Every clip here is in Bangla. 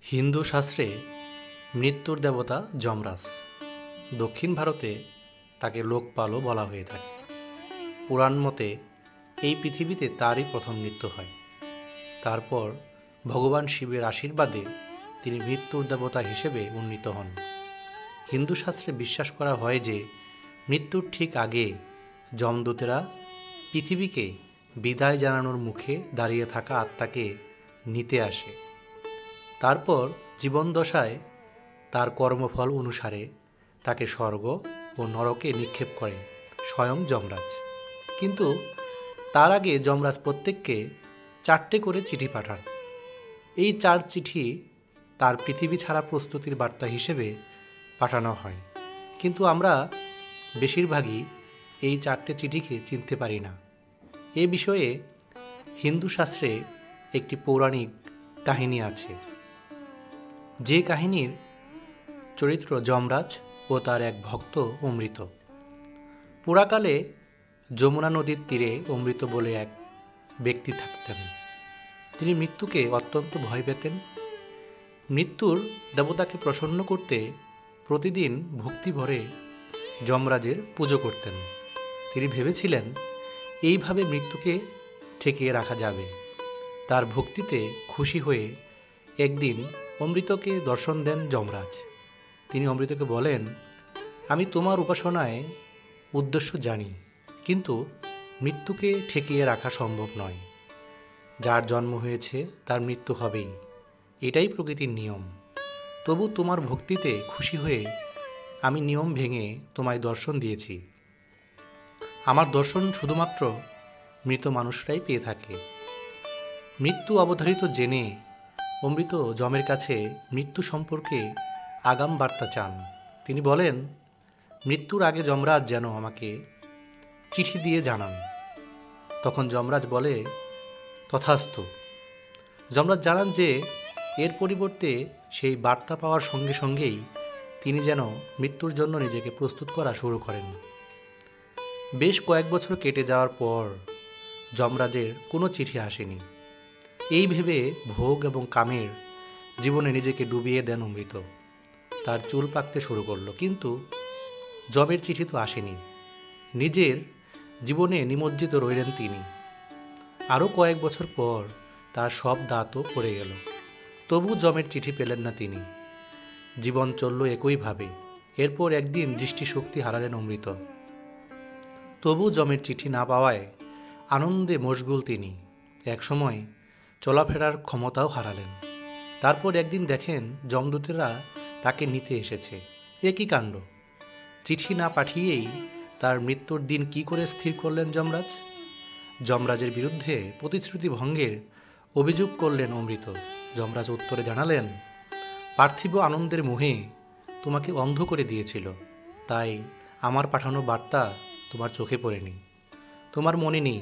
হিন্দু শাস্ত্রে মৃত্যুর দেবতা যমরাজ। দক্ষিণ ভারতে তাকে লোকপালও বলা হয়ে থাকে। পুরাণ মতে এই পৃথিবীতে তারই প্রথম মৃত্যু হয়। তারপর ভগবান শিবের আশীর্বাদে তিনি মৃত্যুর দেবতা হিসেবে উন্নীত হন। হিন্দু শাস্ত্রে বিশ্বাস করা হয় যে মৃত্যুর ঠিক আগে যমদূতেরা পৃথিবীকে বিদায় জানানোর মুখে দাঁড়িয়ে থাকা আত্মাকে নিতে আসে। তারপর জীবনদশায় তার কর্মফল অনুসারে তাকে স্বর্গ ও নরকে নিক্ষেপ করে স্বয়ং যমরাজ। কিন্তু তার আগে যমরাজ প্রত্যেককে 4টে করে চিঠি পাঠান। এই 4 চিঠি তার পৃথিবী ছাড়া প্রস্তুতির বার্তা হিসেবে পাঠানো হয়। কিন্তু আমরা বেশিরভাগই এই 4টে চিঠিকে চিনতে পারি না। এ বিষয়ে হিন্দু শাস্ত্রে একটি পৌরাণিক কাহিনী আছে, যে কাহিনীর চরিত্র যমরাজ ও তার এক ভক্ত অমৃত। পুরাকালে যমুনা নদীর তীরে অমৃত বলে এক ব্যক্তি থাকতেন। তিনি মৃত্যুকে অত্যন্ত ভয় পেতেন। মৃত্যুর দেবতাকে প্রসন্ন করতে প্রতিদিন ভক্তি ভরে যমরাজের পুজো করতেন। তিনি ভেবেছিলেন এইভাবে মৃত্যুকে ঠেকিয়ে রাখা যাবে। তার ভক্তিতে খুশি হয়ে একদিন অমৃতকে দর্শন দেন যমরাজ। তিনি অমৃতকে বলেন, আমি তোমার উপাসনায় উদ্দেশ্য জানি, কিন্তু মৃত্যুকে ঠেকিয়ে রাখা সম্ভব নয়। যার জন্ম হয়েছে তার মৃত্যু হবেই, এটাই প্রকৃতির নিয়ম। তবু তোমার ভক্তিতে খুশি হয়ে আমি নিয়ম ভেঙে তোমায় দর্শন দিয়েছি। আমার দর্শন শুধুমাত্র মৃত মানুষরাই পেয়ে থাকে। মৃত্যু অবধারিত জেনে অমৃত যমের কাছে মৃত্যু সম্পর্কে আগাম বার্তা চান। তিনি বলেন, মৃত্যুর আগে যমরাজ যেন আমাকে চিঠি দিয়ে জানান। তখন যমরাজ বলে, তথাস্তু। যমরাজ জানান যে এর পরিবর্তে সেই বার্তা পাওয়ার সঙ্গে সঙ্গেই তিনি যেন মৃত্যুর জন্য নিজেকে প্রস্তুত করা শুরু করেন। বেশ কয়েক বছর কেটে যাওয়ার পর যমরাজের কোনো চিঠি আসেনি। এই ভেবে ভোগ এবং কামের জীবনে নিজেকে ডুবিয়ে দেন অমৃত। তার চুল পাকতে শুরু করলো, কিন্তু যমের চিঠি তো আসেনি। নিজের জীবনে নিমজ্জিত রইলেন তিনি। আরও কয়েক বছর পর তার সব দাঁতও পড়ে গেল, তবু যমের চিঠি পেলেন না তিনি। জীবন চলল একইভাবে। এরপর একদিন দৃষ্টিশক্তি হারালেন অমৃত। তবু যমের চিঠি না পাওয়ায় আনন্দে মশগুল তিনি। একসময় চলাফেরার ক্ষমতাও হারালেন। তারপর একদিন দেখেন যমদূতেরা তাকে নিতে এসেছে। এ কী কাণ্ড! চিঠি না পাঠিয়েই তার মৃত্যুর দিন কি করে স্থির করলেন যমরাজ? যমরাজের বিরুদ্ধে প্রতিশ্রুতি ভঙ্গের অভিযোগ করলেন অমৃত। যমরাজ উত্তরে জানালেন, পার্থিব আনন্দের মোহে তোমাকে অন্ধ করে দিয়েছিল, তাই আমার পাঠানো বার্তা তোমার চোখে পড়েনি। তোমার মনে নেই,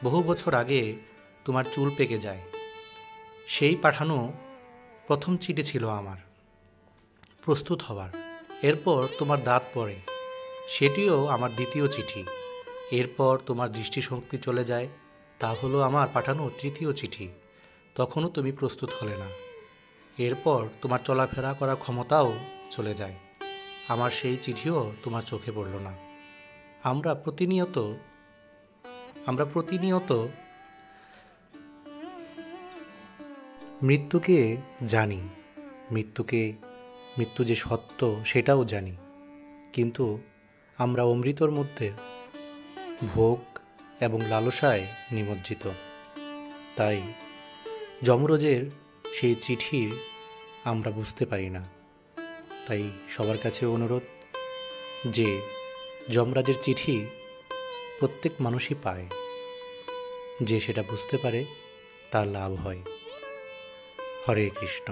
বহু বছর আগে তোমার চুল পেকে যায়, সেই পাঠানো প্রথম চিঠি ছিল আমার প্রস্তুত হবার। এরপর তোমার দাঁত পড়ে, সেটিও আমার দ্বিতীয় চিঠি। এরপর তোমার দৃষ্টিশক্তি চলে যায়, তা হলো আমার পাঠানো তৃতীয় চিঠি। তখনও তুমি প্রস্তুত হলে না। এরপর তোমার চলাফেরা করার ক্ষমতাও চলে যায়, আমার সেই চিঠিও তোমার চোখে পড়ল না। আমরা প্রতিনিয়ত মৃত্যুকে জানি, মৃত্যু যে সত্য সেটাও জানি, কিন্তু আমরা অমৃতর মধ্যে ভোগ এবং লালসায় নিমজ্জিত। তাই যমরাজের সেই চিঠি আমরা বুঝতে পারি না। তাই সবার কাছে অনুরোধ যে যমরাজের চিঠি প্রত্যেক মানুষই পায়, যে সেটা বুঝতে পারে তার লাভ হয়। হরে কৃষ্ণ।